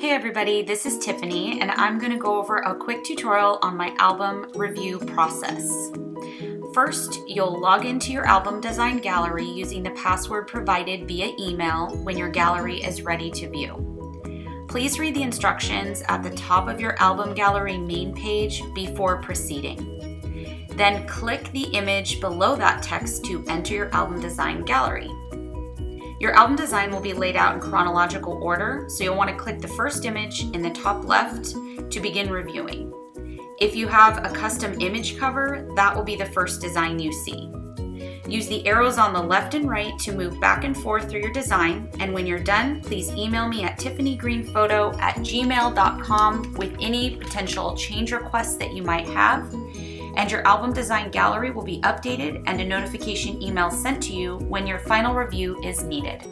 Hey everybody, this is Tiffany and I'm going to go over a quick tutorial on my album review process. First, you'll log into your album design gallery using the password provided via email when your gallery is ready to view. Please read the instructions at the top of your album gallery main page before proceeding. Then click the image below that text to enter your album design gallery. Your album design will be laid out in chronological order, so you'll want to click the first image in the top left to begin reviewing. If you have a custom image cover, that will be the first design you see. Use the arrows on the left and right to move back and forth through your design, and when you're done, please email me at tiffanygreenphoto@gmail.com with any potential change requests that you might have. And your album design gallery will be updated and a notification email sent to you when your final review is needed.